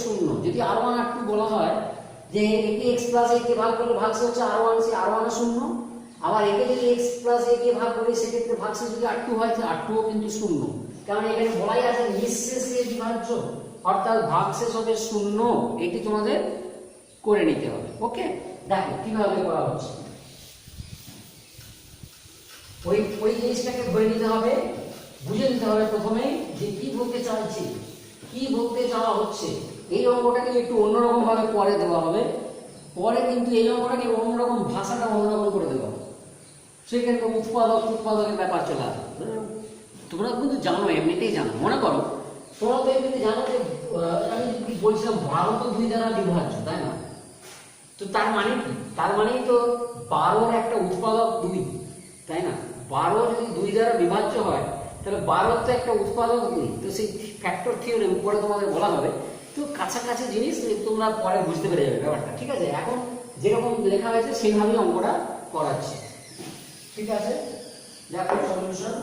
শূন্য। যদি r1 r2 বলা হয় যে এটি x প্লাস a কে ভাগ করলে ভাগশেষ হচ্ছে r1, সে r1 এর শূন্য, আবার একে যদি x প্লাস a দিয়ে ভাগ করি সেক্ষেত্রে ভাগশেষ যদি r2 হয় তাহলে r2 ও কিন্তু শূন্য, কারণ এখানে বলাই আছে নিঃশেষে বিভাজ্য, অর্থাৎ ভাগশেষ হবে শূন্য। এটি তোমাদের করে নিতে হবে। ওকে, দেখো কিভাবে করা হচ্ছে। ওই জিনিসটাকে ধরে নিতে হবে, বুঝে নিতে হবে প্রথমে যে কি বলতে চাইছে, কি বলতে চাওয়া হচ্ছে। এই অঙ্কটাকে একটু অন্যরকম ভাবে পরে দেওয়া হবে, পরে কিন্তু এই অঙ্কটাকে অন্যরকম ভাষাটা অন্যরকম করে দেওয়া হবে, সেখানে উৎপাদকের ব্যাপার চলে আসবে। তোমরা কিন্তু জানো, এমনিতেই জানো, মনে করো তোমরা তো এমনিতে জানো যে আমি কি বলছিলাম 12 তো 2 দ্বারা বিভাজ্য, তাই না? তো তার মানে কি? তার মানেই তো 12 একটা উৎপাদক 2, তাই না? 12 যদি 2 দ্বারা বিভাজ্য হয় তাহলে 12 তো একটা উৎপাদক 2। তো সেই ফ্যাক্টর থিওরেম পরে তোমাদের বলা হবে, তো কাছাকাছি জিনিস তোমরা পরে বুঝতে পেরে যাবে ব্যাপারটা। ঠিক আছে, এখন যেরকম লেখা হয়েছে সেইভাবেই অঙ্কটা করাচ্ছি। ঠিক আছে, দেখো সলিউশন।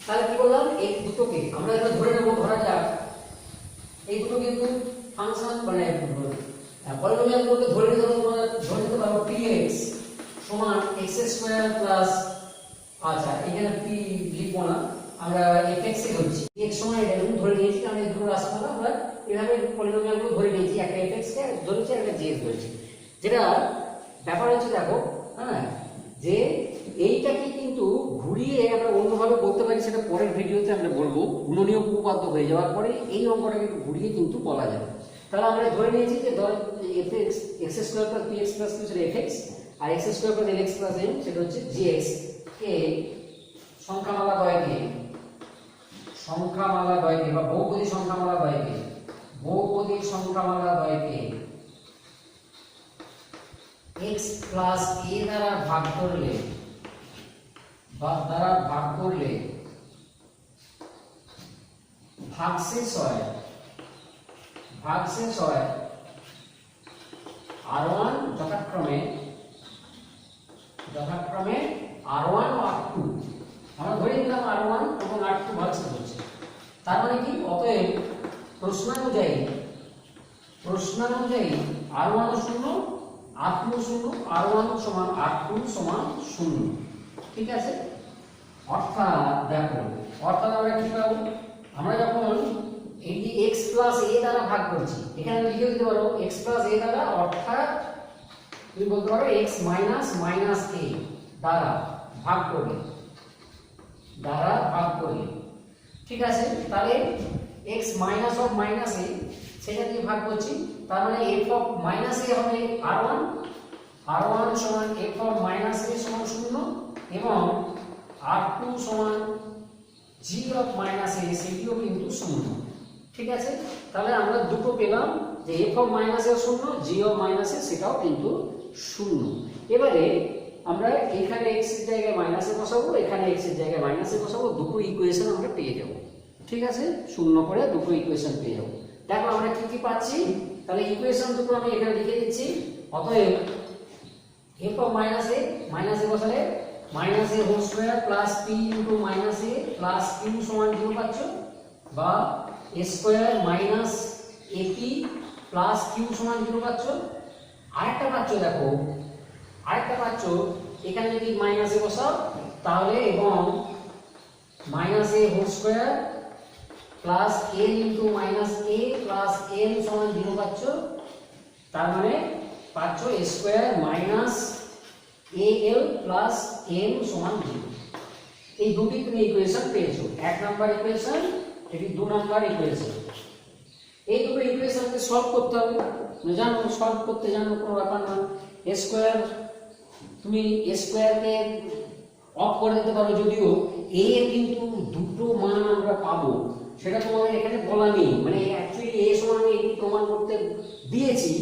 তাহলে কি বললাম, এই দুটোকে আমরা এটা ধরে নেব, ধরা যাক এই দুটো কিন্তু ফাংশন মানে পলিনোমিয়ালগুলোকে ধরে নিতে হবে। তোমরা ধরে নিতে পারো px সমান x² প্লাস, আচ্ছা এখানে p লিখবো না, আমরা fx এ ধরছি। x সমান এটা আমি ধরে নিয়েছি, কারণ এই দুটো রাশিমালা আমরা এভাবে পলিনোমিয়ালগুলো ধরে নিয়েছি, একটা fx কে ধরেছি, একটা gx ধরেছি। যেটা ব্যাপার হচ্ছে দেখো, হ্যাঁ, যে এইটাকে কিন্তু ঘুরিয়ে আমরা অন্যভাবে বলতে পারি, সেটা পরের ভিডিওতে আমরা বলবো। গুণনীয় উপপাদ্য হয়ে যাওয়ার পরে এই অঙ্কটাকে একটু ঘুরিয়ে কিন্তু বলা যাবে। তাহলে আমরা ধরে নিয়েছি যে ধর fx x² + px + q সেটা fx, আর x² + lx + m সেটা হচ্ছে gx কে সংখ্যামালা দ্বয়কে বা বহুপদী সংখ্যামালা দ্বয়কে x প্লাস a দ্বারা ভাগ করলে ভাগশেষ হয় r1 যথাক্রমে r1 ও r2। আমরা ধরে নিলাম r1 এবং r2 ভাগশেষ হচ্ছে। তার মানে কি, অতএব প্রশ্নানুযায়ী r1 ও 0, r2 ও 0, r1 সমান r2 সমান 0। ঠিক আছে, অর্থাৎ দেখো, আমরা কি পাবো, আমরা যখন এই যে x প্লাস a দ্বারা ভাগ করছি, এখানে লিখে দিতে পারো x প্লাস a দ্বারা, অর্থাৎ তুমি বলতে পারো x মাইনাস a দ্বারা ভাগ করলে। ঠিক আছে, তাহলে x minus of minus a সেটা দিয়ে ভাগ করছি, তার মানে f অফ মাইনাস a হবে r1 সমান f অফ মাইনাস a সমান 0, এবং r2 সমান g অফ মাইনাস a সেটিও কিন্তু 0। ঠিক আছে, তাহলে আমরা দুটো পেলাম, যে f of minus a 0, g of minus a সেটাও কিন্তু 0। এবারে আমরা এখানে x এর জায়গায় মাইনাস a বসাবো, এখানে x এর জায়গায় মাইনাস a বসাবো, দুটো ইকুয়েশন আমরা পেয়ে যাব। ঠিক আছে, শূন্য করে দুটো ইকুয়েশন পেয়ে যাব। দেখো আমরা কি কি পাচ্ছি, তাহলে ইকুয়েশন দুটো আমি এখানে লিখে দিচ্ছি। অতএব f অফ মাইনাস a বসালে minus a whole square plus p into minus a plus q সমান 0 পাচ্ছ, বা a square minus ap plus q সমান 0 পাচ্ছ। আরেকটা পাচ্ছ এখানে যদি মাইনাস a বসাও তাহলে, এবং minus a whole square plus a into minus a plus n সমান 0 পাচ্ছ। তার মানে পাচ্ছ a square minus al plus m সমান 0। এই দুটি তুমি ইকুয়েশন পেয়েছো, 1 নাম্বার ইকুয়েশন, এটি 2 নাম্বার ইকুয়েশন। এই দুটো ইকুয়েশনকে সলভ করতে হবে, জানো সলভ করতে জানো, কোনো ব্যাপার না। a স্কয়ার, তুমি a স্কয়ারকে অফ করে দিতে পারো, যদিও a এর কিন্তু দুটো মান আমরা পাবো, সেটা তোমাদের এখানে বলা নেই। মানে অ্যাকচুয়ালি a সমান এটি প্রমাণ করতে দিয়েছি,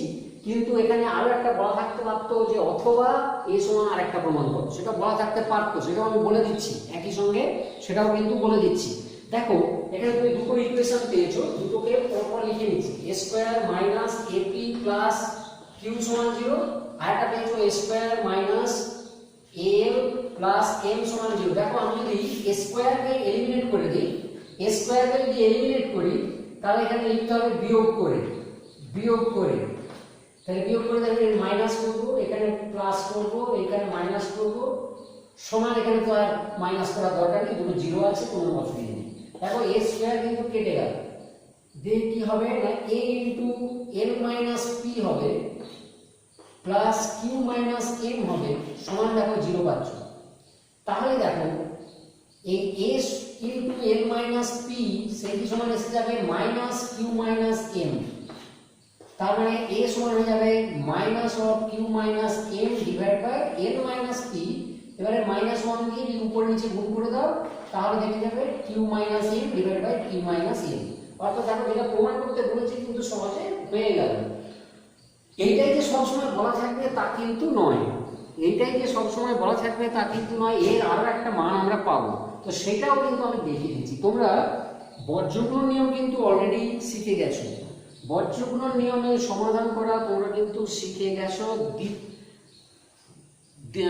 কিন্তু এখানে আরো একটা বলা থাকতে পারতো যে অথবা a সমান আরেকটা প্রমাণ করো, সেটা বলা থাকতে পারতো, সেটাও আমি বলে দিচ্ছি একই সঙ্গে, সেটাও কিন্তু বলে দিচ্ছি। দেখো এখানে তুমি দুটো ইকুয়েশন পেয়েছো, দুটোকে পরপর লিখে নিচ্ছি। a square minus ap plus q সমান 0, আর একটা পেয়েছো a square minus al plus m সমান 0। দেখো আমি যদি a স্কয়ারকে এলিমিনেট করে দিই, a স্কয়ারকে যদি এলিমিনেট করি, তাহলে এখানে লিখতে হবে বিয়োগ করে। তাহলে বিয়োগ করে তাহলে মাইনাস করব, এখানে প্লাস করব, এখানে মাইনাস করব, সমান এখানে তো আর মাইনাস করার দরকার নেই, দুটো জিরো আছে, কোনো অসুবিধা নেই। দেখো a স্কয়ার কিন্তু কেটে গেল, দিয়ে কি হবে না a into l minus p হবে প্লাস q মাইনাস m হবে সমান দেখো জিরো পাচ্ছ। তাহলে দেখো এই a into l minus p সেই সমান এসে যাবে মাইনাস q মাইনাস m, তার মানে a সমান হয়ে যাবে minus of q minus m divide by l minus p। এবারে মাইনাস 1 দিয়ে যদি উপরে নিচে গুণ করে দাও তাহলে দেখে যাবে q minus m divide by p minus m। অর্থাৎ দেখো যেটা প্রমাণ করতে বলেছি কিন্তু সহজে হয়ে গেল। এইটাই যে সবসময় বলা থাকবে তা কিন্তু নয়, এইটাই যে সবসময় বলা থাকবে তা কিন্তু নয়, এর আরো একটা মান আমরা পাবো, তো সেটাও কিন্তু আমি দেখিয়ে দিচ্ছি। তোমরা বজ্রগুণন নিয়ম কিন্তু অলরেডি শিখে গেছো, বজ্রগুণন নিয়মে সমাধান করা তোমরা কিন্তু শিখে গেছো।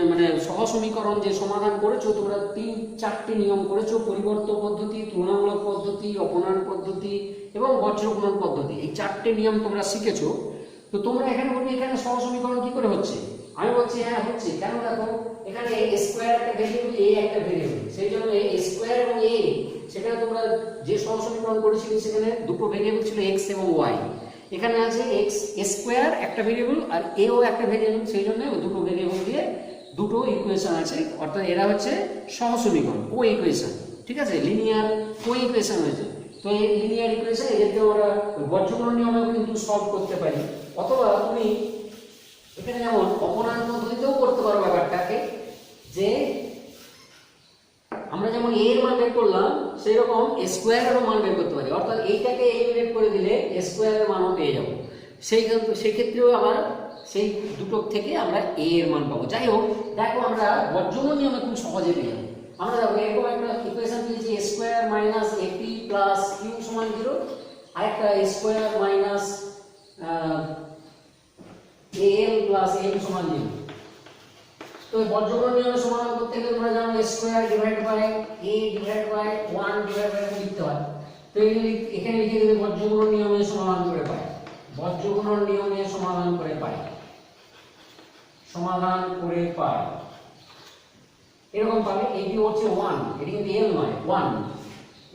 মানে সহ সমীকরণ যে সমাধান করেছো তোমরা 3-4টি নিয়ম করেছো, পরিবর্তন পদ্ধতি, তুলনামূলক পদ্ধতি, অপনয়ন পদ্ধতি এবং বজ্রগুণন পদ্ধতি, এই 4টে নিয়ম তোমরা শিখেছো। তো তোমরা এখানে বলবে এখানে সহ সমীকরণ কি করে হচ্ছে, আমি বলছি হ্যাঁ হচ্ছে, কেন দেখো এখানে a স্কয়ার একটা ভেরিয়েবল, a একটা ভেরিয়েবল, সেই জন্য a স্কয়ার এবং a সেখানে তোমরা যে সহ সমীকরণ করেছিলে সেখানে দুটো ভেরিয়েবল ছিল x এবং y, এখানে আছে x স্কয়ার একটা ভেরিয়েবল আর a ও একটা ভেরিয়েবল, সেই জন্য ওই দুটো ভেরিয়েবল দিয়ে দুটো ইকুয়েশন আছে, অর্থাৎ এরা হচ্ছে সহ সমীকরণ, কো ইকুয়েশন, ঠিক আছে, লিনিয়ার কো ইকুয়েশন হয়েছে। তো এই লিনিয়ার ইকুয়েশন এদেরকে আমরা বজ্রগুণন নিয়মেও কিন্তু সলভ করতে পারি, অথবা তুমি এখানে যেমন অপনয়ন পদ্ধতিতেও করতে পারো ব্যাপারটাকে, যে আমরা যেমন a এর মান বের করলাম সেই রকম স্কয়ারেরও মান বের করতে পারি, অর্থাৎ এইটাকে এলিমিনেট করে দিলে স্কয়ারের মানও পেয়ে যাব, সেই ক্ষেত্রেও আবার সেই দুটো থেকে আমরা a এর মান পাবো। যাই হোক দেখো আমরা বজ্রগুণন নিয়মে খুব সহজে পেয়ে যাবো। আমরা দেখো এরকম একটা ইকুয়েশন পেয়েছি a square minus ap plus q সমান 0, আর একটা a square minus al plus m সমান 0। তো বজ্রগুণন নিয়মে সমাধান করতে গেলে তোমরা জানো a square divide by a divide by 1 divide by লিখতে হয়, তো এখানে লিখে দিলে বজ্রগুণন নিয়মে সমাধান করে পাই, বজ্রগুণন নিয়মে সমাধান করে পাই, সমাধান করে পাই এরকম পাবে। এটি হচ্ছে 1, এটি কিন্তু l নয় 1,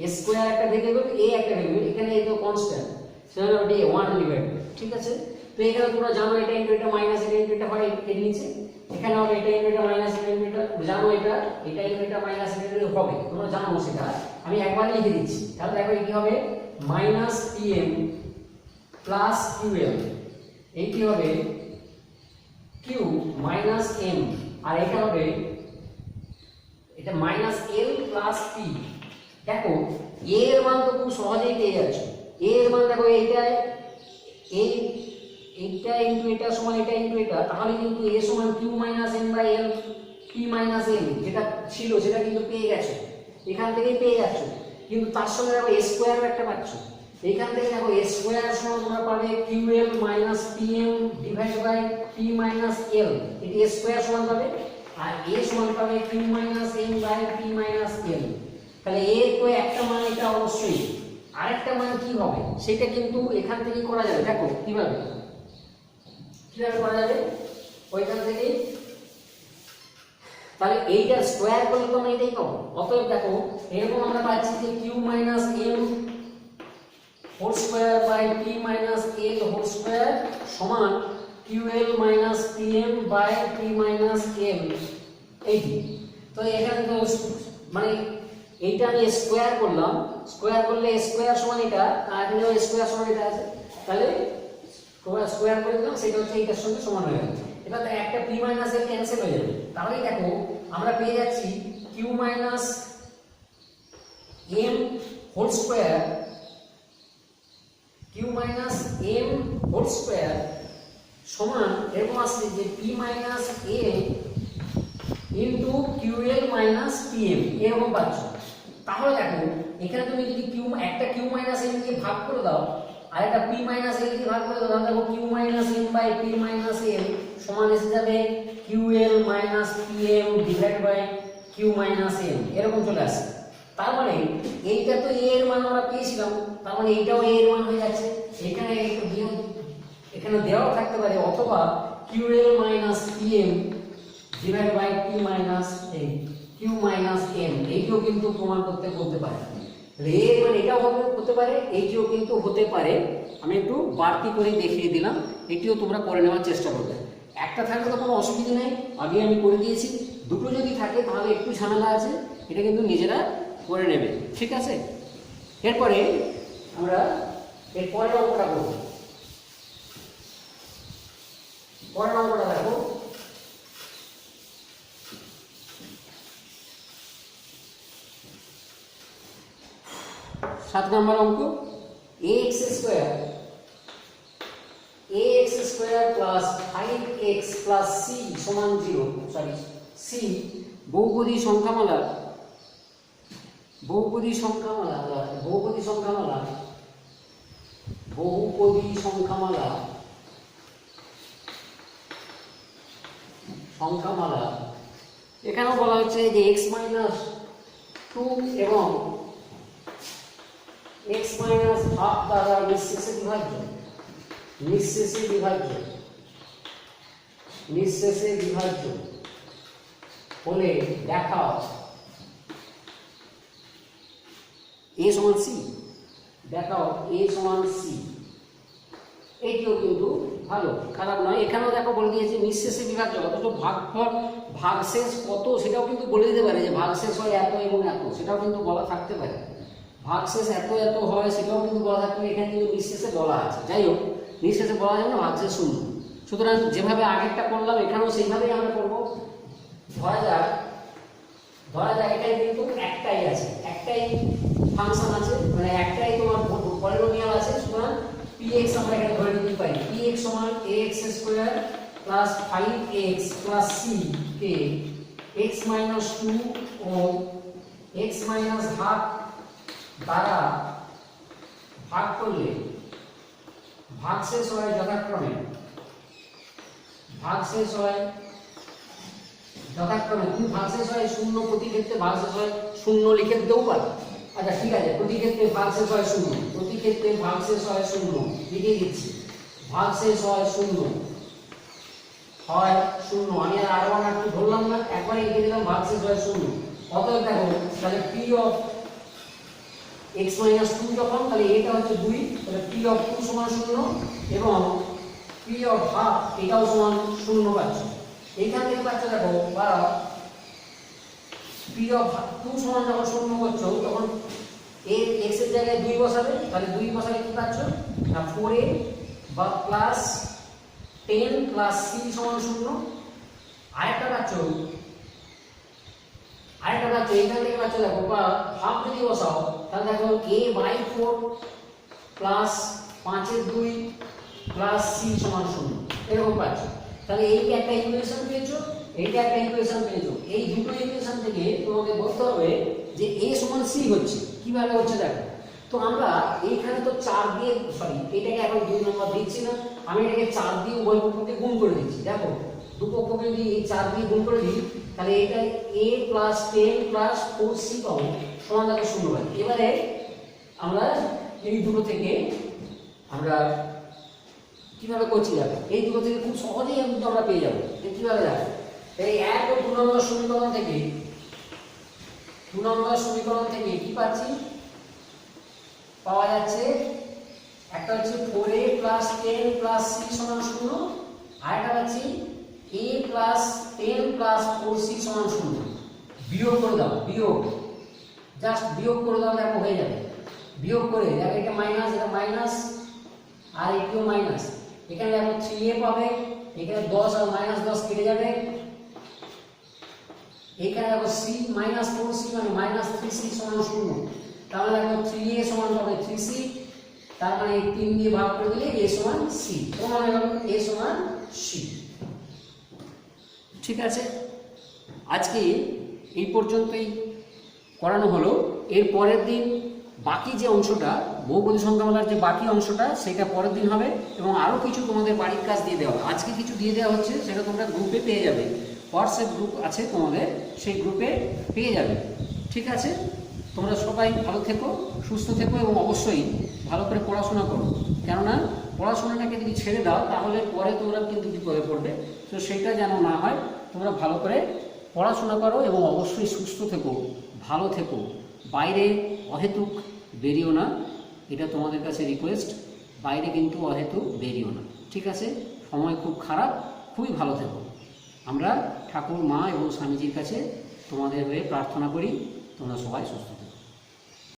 a স্কয়ার একটা ভেরিয়েবল, a একটা ভেরিয়েবল, এখানে এই তো কনস্ট্যান্ট, সেটা হচ্ছে 1 ডিভাইড, ঠিক আছে। তো এখানে তোমরা জানো এটা ইনটু এটা মাইনাস এটা ইনটু এটা হয় এর নিচে, এখানে হবে এটা ইনটু এটা মাইনাস এটা ইনটু এটা, জানো এটা ইনটু এটা মাইনাস এটা ইনটু হবে, তোমরা জানো সেটা, আমি একবার লিখে দিচ্ছি। তাহলে দেখো কি হবে মাইনাস pm প্লাস qm, এই কি হবে q মাইনাস m, আর এটা হবে এটা মাইনাস l প্লাস p। দেখো a এর মান তো খুব সহজেই পেয়ে যাচ্ছ, a এর মান দেখো এইটা এইটা ইনটু এটা সমান এটা ইনটু এটা, তাহলে কিন্তু a সমান q minus m by l p minus m যেটা ছিল সেটা কিন্তু পেয়ে গেছো, এখান থেকেই পেয়ে যাচ্ছ, কিন্তু তার সঙ্গে দেখো a স্কয়ার একটা পাচ্ছ, এইখান থেকে দেখো a স্কয়ার সমান তোমরা পাবে ql minus pm divide by p minus l, এটি a স্কয়ার সমান পাবে, আর a সমান পাবে q minus m by p minus l। তাহলে a তো একটা মান এটা অবশ্যই, আরেকটা মান কি হবে সেটা কিন্তু এখান থেকে করা যাবে। দেখো কিভাবে করা যাবে ওইখান থেকে, তাহলে এইটা স্কয়ার করলে তো আমরা এটাই পাবো। অতএব দেখো এরকম আমরা পাচ্ছি যে q minus m whole square by p minus l whole square সমান ql minus pm by p minus l, এইটি। তো এখানে তো মানে এইটা আমি স্কয়ার করলাম, স্কয়ার করলে স্কয়ার সমান এটা, আর এখানেও স্কয়ার সমান এটা আছে, তাহলে তোমরা স্কয়ার করে দিলাম, সেটা হচ্ছে এইটার সঙ্গে সমান হয়ে গেল। এবার একটা p মাইনাস l ক্যান্সেল হয়ে যাবে, তাহলে দেখো আমরা পেয়ে যাচ্ছি q minus m whole square, q minus m whole square সমান এরকম আসছে যে p minus a into ql minus pm, এরকম পাচ্ছ। তাহলে দেখো এখানে তুমি যদি একটা q মাইনাস m দিয়ে ভাগ করে দাও আর একটা p মাইনাস l দিয়ে ভাগ করে দাও, তাহলে দেখো q minus m by p minus l সমান এসে যাবে ql minus pm divide by q minus m, এরকম চলে আসে। তার মানে এইটা তো a এর মান আমরা পেয়েছিলাম, তার মানে এইটাও a এর মান হয়ে যাচ্ছে, এখানে একটু বিয়োগ এখানে দেওয়া থাকতে পারে, অথবা QL minus PM divide by Q minus M, এইটিও কিন্তু প্রমাণ করতে বলতে পারে। এ মানে এটাও হতে পারে, এইটিও কিন্তু হতে পারে। আমি একটু বাড়তি করে দেখিয়ে দিলাম, এটিও তোমরা করে নেওয়ার চেষ্টা করবে। একটা থাকলে তো কোনো অসুবিধা নেই, আগে আমি করে দিয়েছি। দুটো যদি থাকে তাহলে একটু ঝামেলা আছে, এটা কিন্তু নিজেরা করে নেবে, ঠিক আছে? এরপরে আমরা পরের অঙ্কটা করব। পরের অঙ্কটা দেখো, সাত নম্বর অঙ্ক। ax square plus 5x plus c সমান 0, সরি c বহুপদী সংখ্যামালা এখানেও বলা হচ্ছে যে x মাইনাস 2 এবং x মাইনাস হাফ দ্বারা নিঃশেষে বিভাজ্য হলে দেখাও a সমান c, দেখাও a সমান c। এইটিও কিন্তু ভালো, খারাপ নয়। এখানেও দেখো বলে দিয়েছে নিঃশেষে বিভাজ্য, অথচ ভাগশেষ কত সেটাও কিন্তু বলে দিতে পারে, যে ভাগশেষ হয় এত এবং এত, সেটাও কিন্তু বলা থাকতে পারে। ভাগশেষ এত এত হয় সেটাও কিন্তু বলা থাকতে পারে, এখানে কিন্তু নিঃশেষে বলা আছে। যাই হোক, নিঃশেষে বলা যাবে না, ভাগশেষ শূন্য। সুতরাং যেভাবে আগেরটা করলাম এখানেও সেইভাবেই আমরা করবো। ধরা যাক এখানে কিন্তু একটাই আছে, একটাই ফাংশন আছে, মানে একটাই তোমার পলিনোমিয়াল আছে। সুতরাং px আমরা এখানে ধরে নিতে পারি, px সমান ax square plus 5x plus c কে x মাইনাস 2 ও x মাইনাস হাফ দ্বারা ভাগ করলে ভাগশেষ হয় যথাক্রমে তুমি ভাগশেষ হয় 0, প্রতি ক্ষেত্রে ভাগশেষ হয় 0 লিখে দিতেও পারো। আচ্ছা ঠিক আছে, প্রতি ক্ষেত্রে ভাগশেষ হয় 0, লিখে দিচ্ছি। ভাগশেষ হয় 0, আমি আর R1 R2 ধরলাম না, একবারে লিখে দিলাম ভাগশেষ হয় 0। অতএব দেখো তাহলে p অফ x মাইনাস 2 যখন, তাহলে এটা হচ্ছে 2, তাহলে p অফ 2 সমান 0 এবং p অফ হাফ এটাও সমান 0 পাচ্ছ। এইখান থেকে পাচ্ছ দেখো, বা p অফ 2 সমান যখন 0 করছো তখন এর x এর জায়গায় 2 বসাবে, তাহলে 2 বসালে কি পাচ্ছ না 4a বা প্লাস 10 প্লাস c সমান 0। আরেকটা পাচ্ছ এইখান থেকে পাচ্ছ দেখো, বা হাফ যদি বসাও তাহলে দেখো a বাই 4 প্লাস 5 এর 2 প্লাস c সমান 0, এরকম পাচ্ছ। তাহলে এই একটা ইকুয়েশন পেয়েছো, এইটা একটা ইকুয়েশন পেয়েছো। এই দুটো ইকুয়েশন থেকে তোমাকে বলতে হবে যে a সমান c হচ্ছে। কিভাবে হচ্ছে দেখো, তো আমরা এইখানে তো 4 দিয়ে, সরি এটাকে এখন 2 নম্বর দিচ্ছি না, আমি এটাকে 4 দিয়ে উভয় পক্ষকে গুণ করে দিচ্ছি। দেখো দুপক্ষকে যদি এই 4 দিয়ে গুণ করে দিই তাহলে এটা a প্লাস 10 প্লাস 4c পাবো, সমান দেখো 0 হয়। এবারে আমরা এই দুটো থেকে আমরা কিভাবে করছি দেখো, এই দুটো থেকে খুব সহজেই কিন্তু আমরা পেয়ে যাবো। কিভাবে দেখো, এই 1 ও 2 নম্বর সমীকরণ থেকে কি পাচ্ছি, পাওয়া যাচ্ছে একটা হচ্ছে 4a প্লাস 10 প্লাস c সমান 0, আর একটা পাচ্ছি a প্লাস 10 প্লাস 4c সমান 0। বিয়োগ করে দাও, জাস্ট বিয়োগ করে দাও, দেখো হয়ে যাবে। বিয়োগ করে দেখো, এটা মাইনাস, এটা মাইনাস, আর এটিও মাইনাস। এখানে দেখো 3a পাবে, এখানে 10 আর মাইনাস 10 কেটে যাবে। এখানে দেখো c মাইনাস 4c মানে মাইনাস 3c সমান 0। তাহলে দেখো 3a সমান হবে 3c, তার মানে 3 দিয়ে ভাগ করে দিলে a সমান c, প্রমাণ হয়ে গেল a সমান c। ঠিক আছে, আজকে এই পর্যন্তই করানো হলো। এর পরের দিন বাকি যে অংশটা, বহুপদী সংখ্যামালার যে বাকি অংশটা, সেটা পরের দিন হবে এবং আরও কিছু তোমাদের বাড়ির কাজ দিয়ে দেওয়া হবে। আজকে কিছু দিয়ে দেওয়া হচ্ছে, সেটা তোমরা গ্রুপে পেয়ে যাবে, হোয়াটসঅ্যাপ গ্রুপ আছে তোমাদের, সেই গ্রুপে পেয়ে যাবে। ঠিক আছে, তোমরা সবাই ভালো থেকো, সুস্থ থেকো এবং অবশ্যই ভালো করে পড়াশোনা করো, কেননা পড়াশোনাটাকে যদি ছেড়ে দাও তাহলে পরে তোমরা কিন্তু বিপদে পড়বে। তো সেটা যেন না হয়, তোমরা ভালো করে পড়াশোনা করো এবং অবশ্যই সুস্থ থেকো, ভালো থেকো, বাইরে অহেতুক বেরিও না, এটা তোমাদের কাছে রিকোয়েস্ট। বাইরে কিন্তু অহেতুক বেরিও না, ঠিক আছে? সময় খুব খারাপ, খুবই ভালো থেকো। আমরা ঠাকুর, মা এবং স্বামীজির কাছে তোমাদের হয়ে প্রার্থনা করি তোমরা সবাই সুস্থ থেকো।